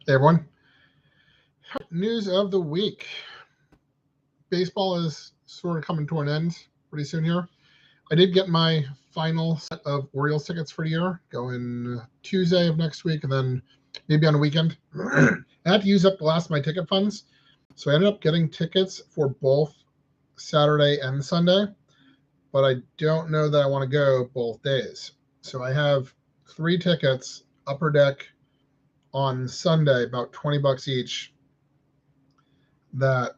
Hey everyone. News of the week. Baseball is sort of coming to an end pretty soon here. I did get my final set of Orioles tickets for the year, going Tuesday of next week and then maybe on a weekend. I had to use up the last of my ticket funds, so I ended up getting tickets for both Saturday and Sunday, but I don't know that I want to go both days. So I have 3 tickets, upper deck, on Sunday, about $20 each, that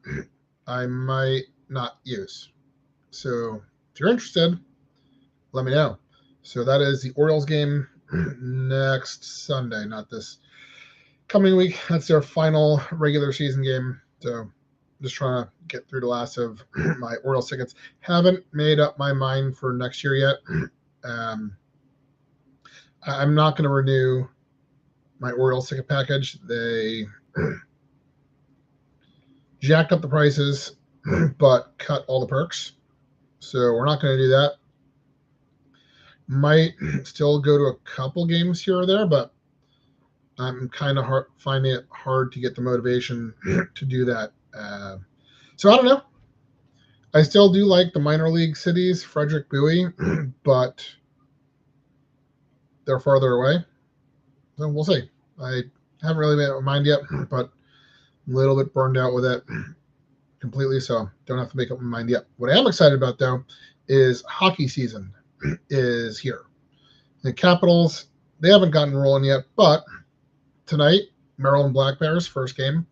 I might not use. So if you're interested, let me know. So that is the Orioles game next Sunday, not this coming week. That's their final regular season game. So just trying to get through the last of my Orioles tickets. Haven't made up my mind for next year yet. I'm not going to renew my Orioles ticket package. They jacked up the prices, but cut all the perks. So we're not going to do that. Might still go to a couple games here or there, but I'm kind of finding it hard to get the motivation to do that. So I don't know. I still do like the minor league cities, Frederick, Bowie, but they're farther away. So we'll see. I haven't really made up my mind yet, but a little bit burned out with it completely, so don't have to make up my mind yet. What I am excited about, though, is hockey season is here. The Capitals, they haven't gotten rolling yet, but tonight, Maryland Black Bears, first game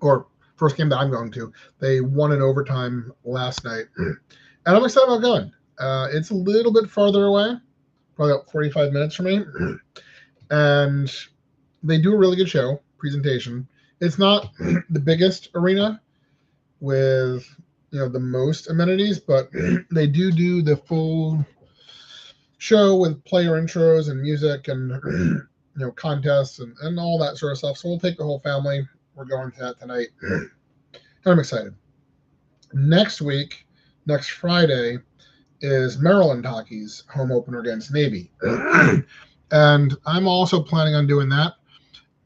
that I'm going to, they won in overtime last night, and I'm excited about going. It's a little bit farther away, probably about 45 minutes from me, and they do a really good show, presentation. It's not the biggest arena with the most amenities, but they do the full show with player intros and music and contests and all that sort of stuff. So we'll take the whole family. We're going to that tonight. And I'm excited. Next week, next Friday, is Maryland hockey's home opener against Navy. And I'm also planning on doing that.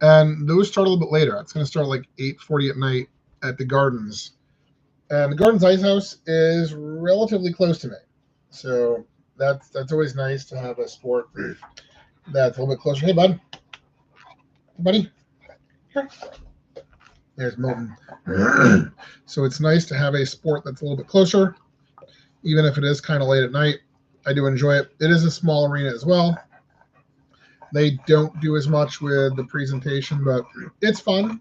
And those start a little bit later. It's going to start like 8:40 at night at the Gardens. And the Gardens Ice House is relatively close to me. So that's always nice to have a sport that's a little bit closer. Hey, bud. Hey, buddy. Here. There's Milton. So it's nice to have a sport that's a little bit closer, even if it is kind of late at night. I do enjoy it. It is a small arena as well. They don't do as much with the presentation, but it's fun.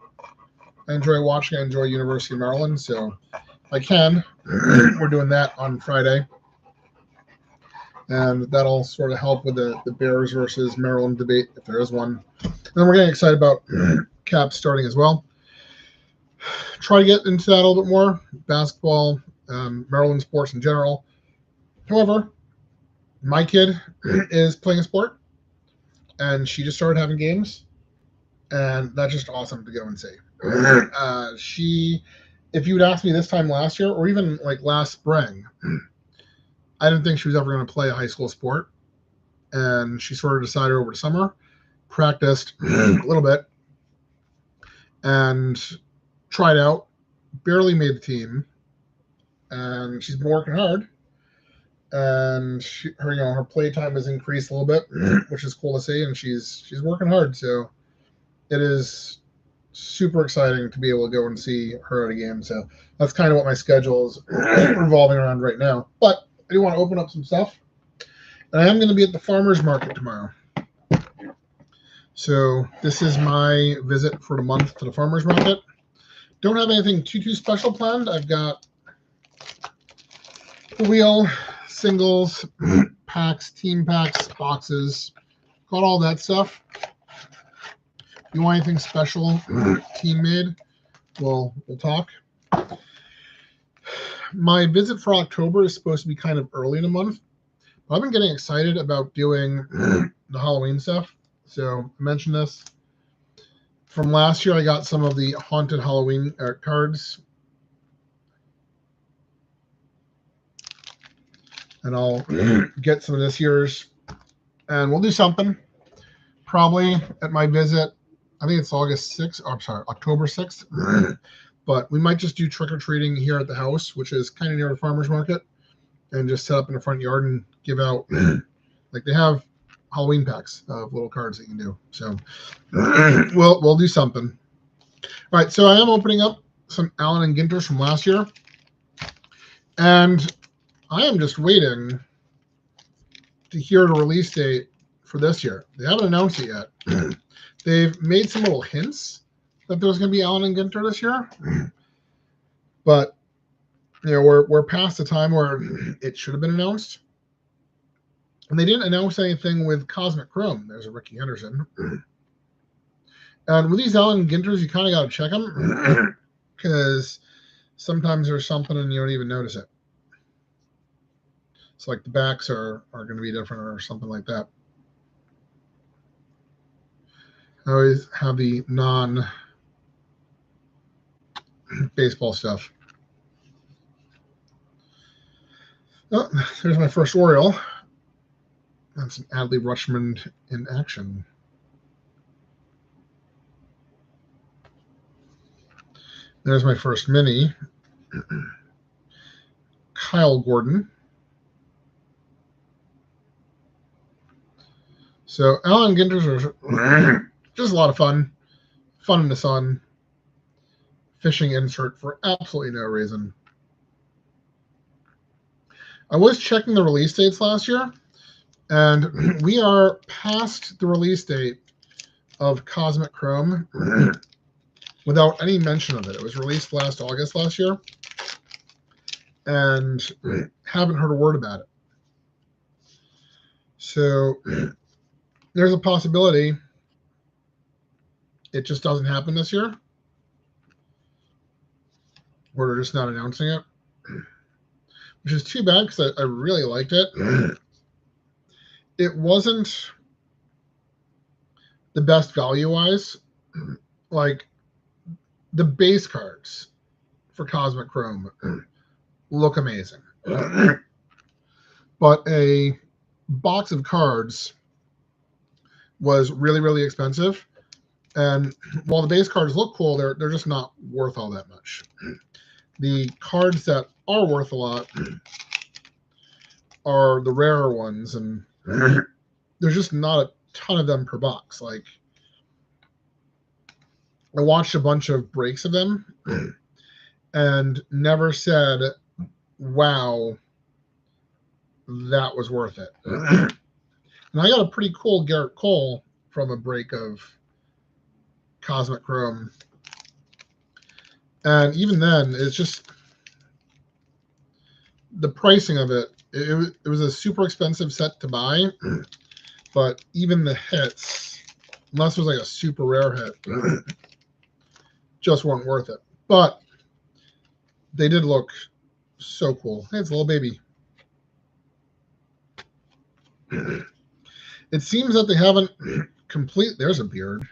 I enjoy watching. I enjoy University of Maryland, so if I can, we're doing that on Friday. And that'll sort of help with the Bears versus Maryland debate, if there is one. And then we're getting excited about Cap starting as well. Try to get into that a little bit more. Basketball, Maryland sports in general. However, my kid is playing a sport, and she just started having games, and that's just awesome to go and see. If you would ask me this time last year, or even like last spring, I didn't think she was ever going to play a high school sport, and she sort of decided over the summer, practiced a little bit, and tried out, barely made the team, and she's been working hard, and her play time has increased a little bit, which is cool to see, and she's working hard, so it is super exciting to be able to go and see her at a game. So that's kind of what my schedule is revolving around right now. But I do want to open up some stuff, and I am going to be at the farmers market tomorrow. So this is my visit for the month to the farmers market. Don't have anything too special planned. I've got the wheel, singles, packs, team packs, boxes, got all that stuff. If you want anything special, team made, we'll talk. My visit for October is supposed to be kind of early in the month. But I've been getting excited about doing the Halloween stuff. So I mentioned this. From last year, I got some of the Haunted Halloween cards. And I'll get some of this year's. And we'll do something. Probably at my visit, I think it's August 6th. I'm sorry, October 6th. But we might just do trick-or-treating here at the house, which is kind of near the farmer's market, and just set up in the front yard and give out, like they have Halloween packs of little cards that you can do. So we'll do something. All right, so I am opening up some Allen and Ginters from last year, and I am just waiting to hear the release date for this year. They haven't announced it yet. They've made some little hints that there's going to be Allen and Ginter this year, but we're past the time where it should have been announced, and they didn't announce anything with Cosmic Chrome. There's a Ricky Henderson, and with these Allen and Ginters, you kind of got to check them because sometimes there's something and you don't even notice it. It's like the backs are going to be different or something like that. I always have the non-baseball stuff. Oh, there's my first Oriole. That's an Adley Rutschman in action. There's my first mini. Kyle Gordon. So Allen Ginters are just a lot of fun. Fun in the sun. Fishing insert for absolutely no reason. I was checking the release dates last year, and we are past the release date of Cosmic Chrome without any mention of it. It was released last August last year, and haven't heard a word about it. So there's a possibility it just doesn't happen this year, or they're just not announcing it, which is too bad because I really liked it. It wasn't the best value-wise. Like, the base cards for Cosmic Chrome look amazing. But a box of cards was really, really expensive. And while the base cards look cool, they're just not worth all that much. The cards that are worth a lot are the rarer ones, and there's just not a ton of them per box. Like, I watched a bunch of breaks of them and never said, wow, that was worth it. And I got a pretty cool Garrett Cole from a break of Cosmic Chrome. And even then, it's just the pricing of it. It was a super expensive set to buy, but even the hits, unless it was like a super rare hit, just weren't worth it. But they did look so cool. Hey, it's a little baby. It seems that they haven't there's a beard.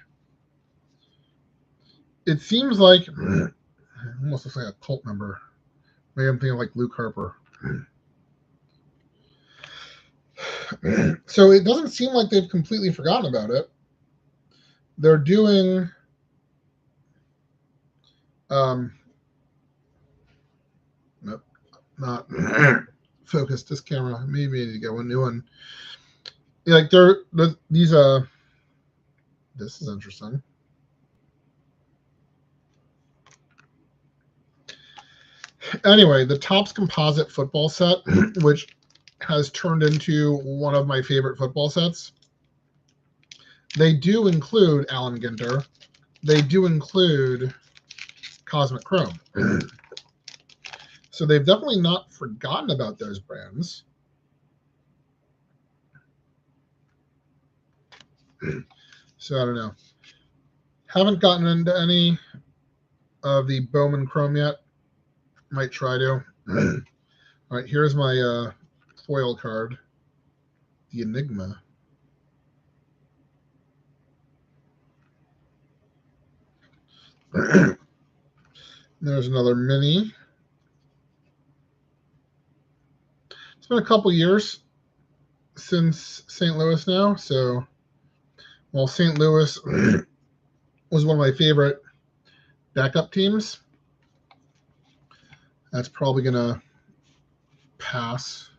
It seems like almost looks like a cult member. Maybe I'm thinking like Luke Harper. So it doesn't seem like they've completely forgotten about it. They're doing nope, not focus this camera. Maybe I need to get one new one. Yeah, like these this is interesting. Anyway, the Topps composite football set, which has turned into one of my favorite football sets. They do include Allen Ginter. They do include Cosmic Chrome. So they've definitely not forgotten about those brands. So I don't know. Haven't gotten into any of the Bowman Chrome yet. Might try to. All right, here's my foil card, the Enigma. There's another mini. It's been a couple years since St. Louis now, so while St. Louis was one of my favorite backup teams. That's probably going to pass.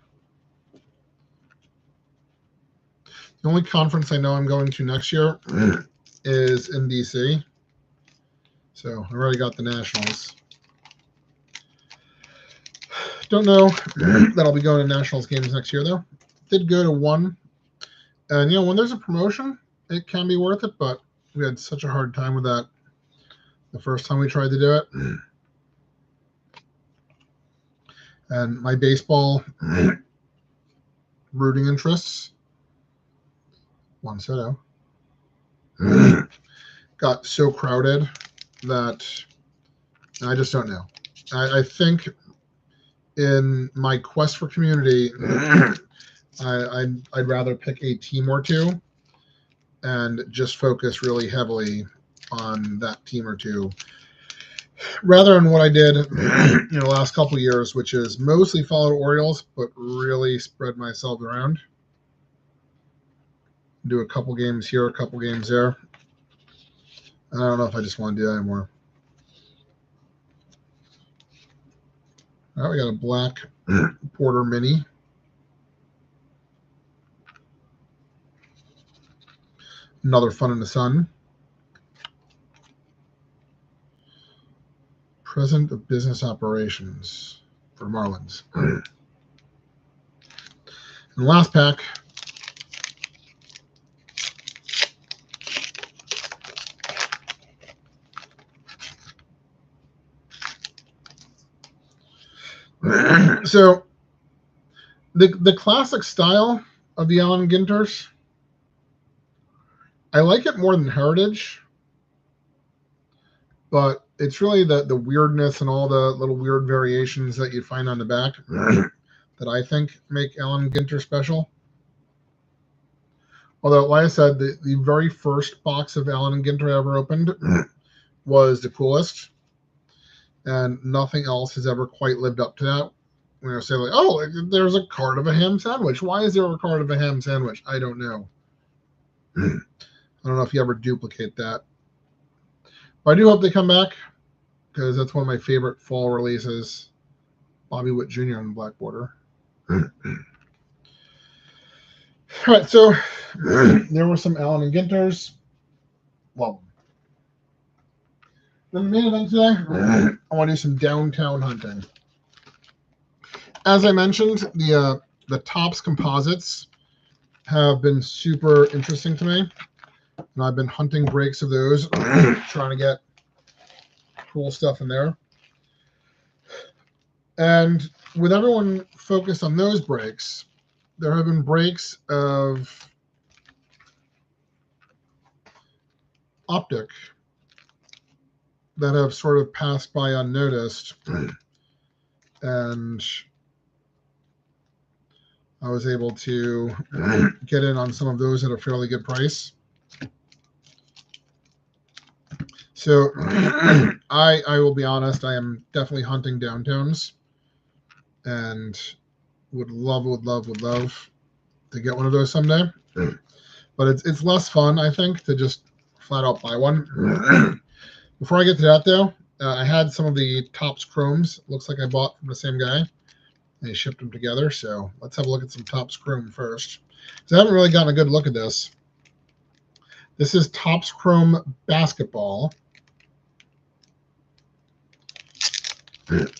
The only conference I know I'm going to next year is in DC. So I already got the Nationals. Don't know that I'll be going to Nationals games next year, though. Did go to one. And, you know, when there's a promotion, it can be worth it, but we had such a hard time with that the first time we tried to do it. And my baseball rooting interests, 1-0, got so crowded that I just don't know. I think in my quest for community, I'd rather pick a team or two and just focus really heavily on that team or two, rather than what I did, you know, last couple of years, which is mostly followed Orioles, but really spread myself around. Do a couple games here, a couple games there. I don't know if I just want to do that anymore. All right, we got a black Porter Mini. Another Fun in the Sun. President of Business Operations for Marlins. And last pack. So the classic style of the Allen and Ginters, I like it more than Heritage, but it's really the weirdness and all the little weird variations that you find on the back that I think make Allen and Ginter special. Although, like I said, the very first box of Allen and Ginter I ever opened was the coolest, and nothing else has ever quite lived up to that. When I say, like, oh, there's a card of a ham sandwich. Why is there a card of a ham sandwich? I don't know. I don't know if you ever duplicate that. But I do hope they come back, because that's one of my favorite fall releases. Bobby Witt Jr. on the black border. All right, so there were some Allen and Ginters. Well, the main event today, I want to do some downtown hunting. As I mentioned, the Topps composites have been super interesting to me. And I've been hunting breaks of those, trying to get cool stuff in there. And with everyone focused on those breaks, there have been breaks of Optic that have sort of passed by unnoticed. And I was able to get in on some of those at a fairly good price. So I will be honest, I am definitely hunting downtowns and would love to get one of those someday. But it's less fun, I think, to just flat out buy one. Before I get to that, though, I had some of the Topps Chromes. Looks like I bought from the same guy. They shipped them together, so let's have a look at some Topps Chrome first. So I haven't really gotten a good look at this. This is Topps Chrome Basketball. And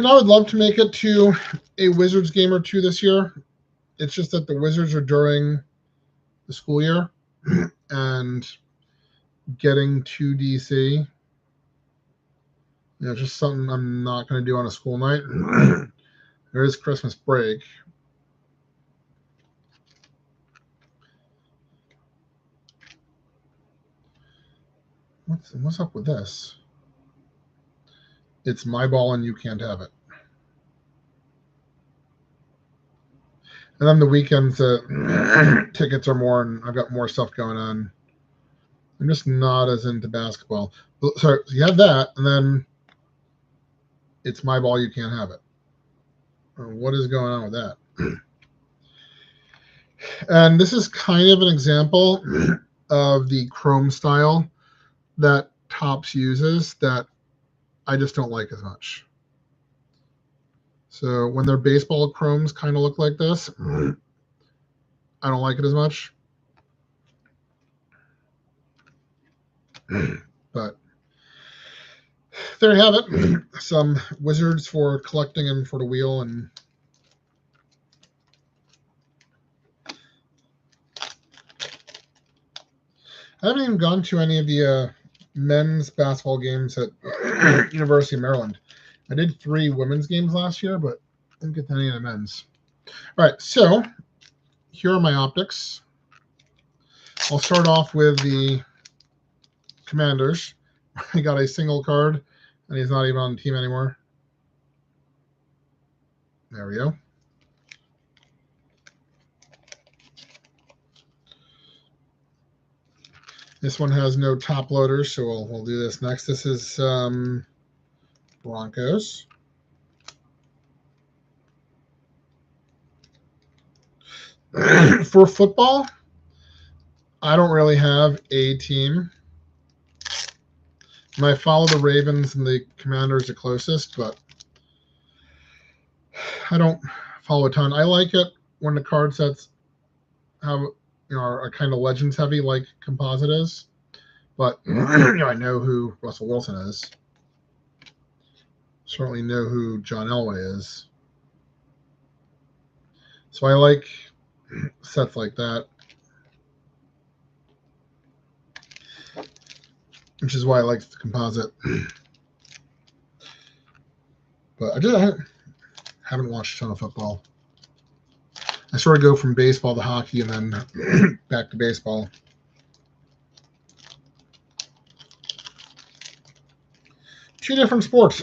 I would love to make it to a Wizards game or two this year. It's just that the Wizards are during the school year, and getting to DC, just something I'm not going to do on a school night. There is Christmas break. What's up with this? It's my ball and you can't have it. And then the weekends, tickets are more, and I've got more stuff going on. I'm just not as into basketball. So you have that, and then it's my ball, you can't have it. What is going on with that? And this is kind of an example of the Chrome style that Topps uses that I just don't like as much. So when their baseball chromes kind of look like this, I don't like it as much. But there you have it. Some Wizards for collecting and for the wheel. And I haven't even gone to any of the men's basketball games at University of Maryland. I did 3 women's games last year, but I didn't get to any of the men's. All right, so here are my optics. I'll start off with the Commanders. I got a single card, and he's not even on the team anymore. There we go. This one has no top loaders, so we'll do this next. This is Broncos. For football, I don't really have a team. And I follow the Ravens and the Commanders the closest, but I don't follow a ton. I like it when the card sets have are kind of legends heavy, like Composite is. But I know who Russell Wilson is. Certainly know who John Elway is. So I like sets like that, which is why I like the Composite. But I haven't watched a ton of football. I sort of go from baseball to hockey and then back to baseball. Two different sports.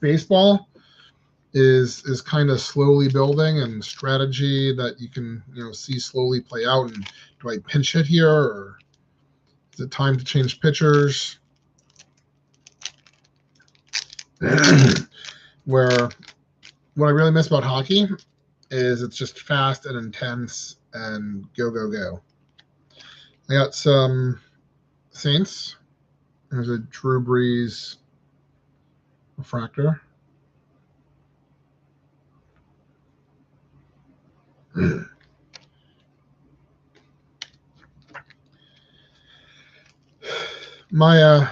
Baseball is kind of slowly building and strategy that you can see slowly play out. And do I pinch hit here, or is it time to change pitchers? Where what I really miss about hockey is it's just fast and intense and go, go, go. I got some Saints. There's a Drew Brees refractor. My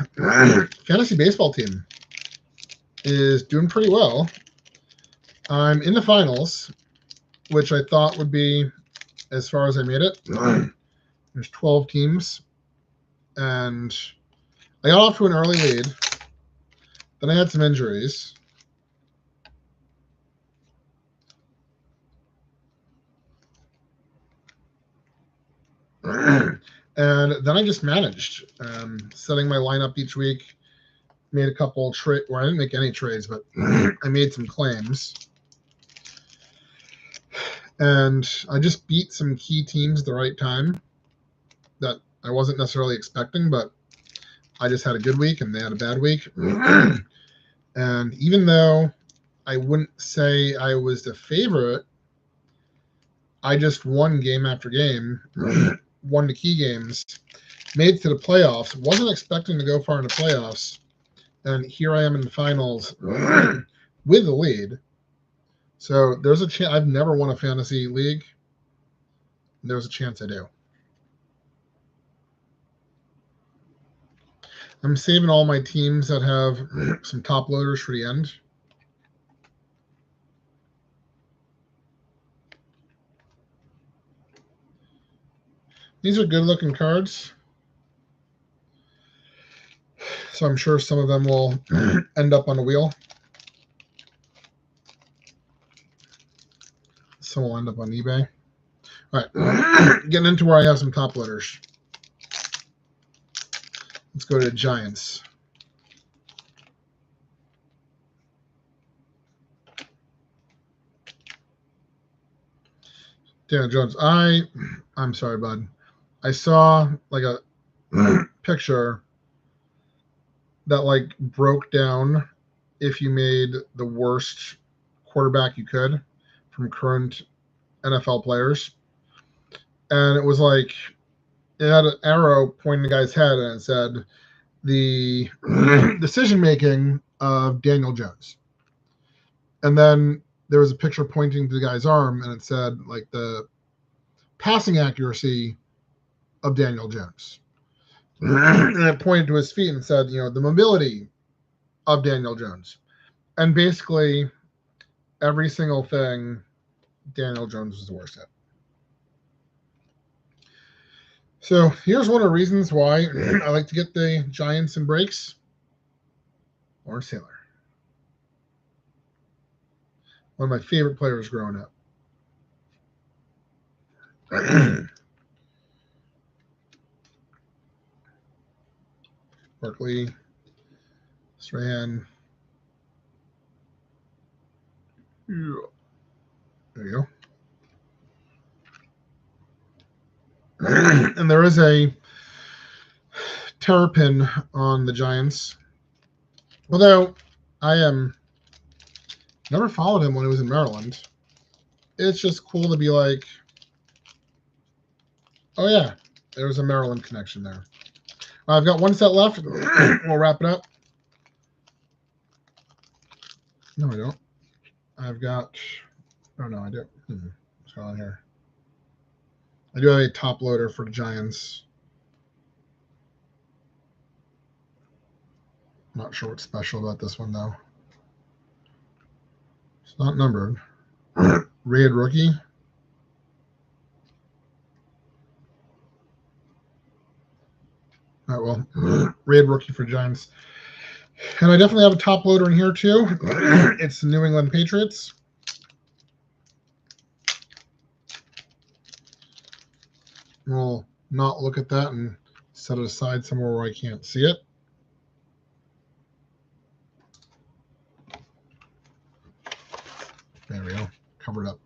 fantasy baseball team is doing pretty well. I'm in the finals, which I thought would be as far as I made it. There's 12 teams, and I got off to an early lead. Then I had some injuries. And then I just managed, setting my lineup each week. Made a couple trades. Well, I didn't make any trades, but I made some claims. And I just beat some key teams at the right time that I wasn't necessarily expecting, but I just had a good week and they had a bad week. And even though I wouldn't say I was the favorite, I just won game after game, won the key games, made it to the playoffs, wasn't expecting to go far in the playoffs, and here I am in the finals with the lead. So there's a chance. I've never won a fantasy league. There's a chance I do. I'm saving all my teams that have some top loaders for the end. These are good-looking cards. So I'm sure some of them will end up on the wheel. Some will end up on eBay. All right, getting into where I have some top loaders. Let's go to the Giants. Daniel Jones. I'm sorry, bud. I saw like a picture that like broke down if you made the worst quarterback you could from current NFL players. And it was like, it had an arrow pointing the guy's head and it said, the decision making of Daniel Jones. And then there was a picture pointing to the guy's arm, and it said like the passing accuracy of Daniel Jones. And it pointed to his feet and said, the mobility of Daniel Jones. And basically every single thing Daniel Jones was the worst at. So here's one of the reasons why I like to get the Giants and breaks. Lawrence Taylor. One of my favorite players growing up. Barkley, Strahan. There you go. And there is a terrapin on the Giants. Although I never followed him when he was in Maryland. It's just cool to be like, oh yeah, there's a Maryland connection there. I've got one set left. We'll wrap it up. No, I don't. I've got. Oh no, I do. What's going on here? I do have a top loader for the Giants. Not sure what's special about this one though. It's not numbered. Red rookie. All right, well, red rookie for Giants. And I definitely have a top loader in here too. It's the New England Patriots. We'll not look at that and set it aside somewhere where I can't see it. There we go. Covered up.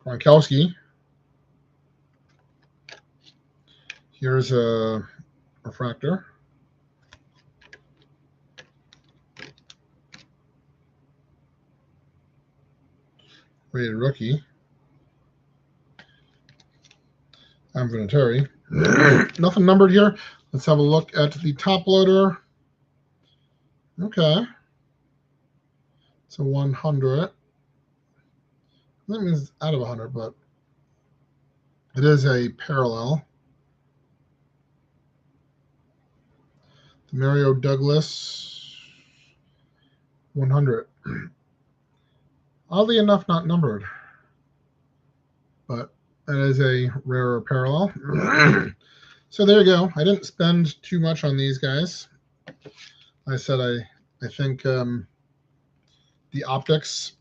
Gronkowski. Here's a refractor. Rated rookie. I'm Vinatieri. Nothing numbered here. Let's have a look at the top loader. Okay. It's a 100. That means it's out of 100, but it is a parallel. The Mario Douglas 100. Oddly enough, not numbered, but that is a rarer parallel. So there you go. I didn't spend too much on these guys. I said I think the optics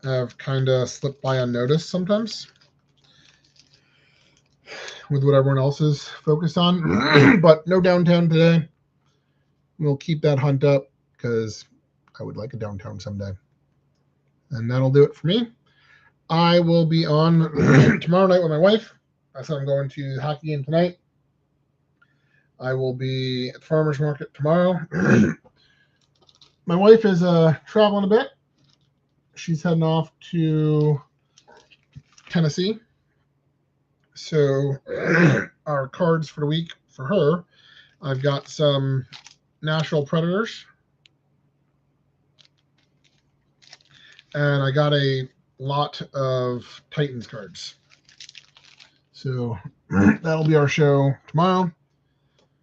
have kind of slipped by unnoticed sometimes with what everyone else is focused on. But no downtown today. We'll keep that hunt up because I would like a downtown someday. And that'll do it for me. I will be on tomorrow night with my wife. I said I'm going to the hockey game tonight. I will be at the farmer's market tomorrow. My wife is traveling a bit. She's heading off to Tennessee. So our cards for the week for her, I've got some Nashville Predators. And I got a lot of Titans cards. So that'll be our show tomorrow.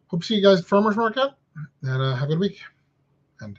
Hope to see you guys at the farmer's market. And have a good week. And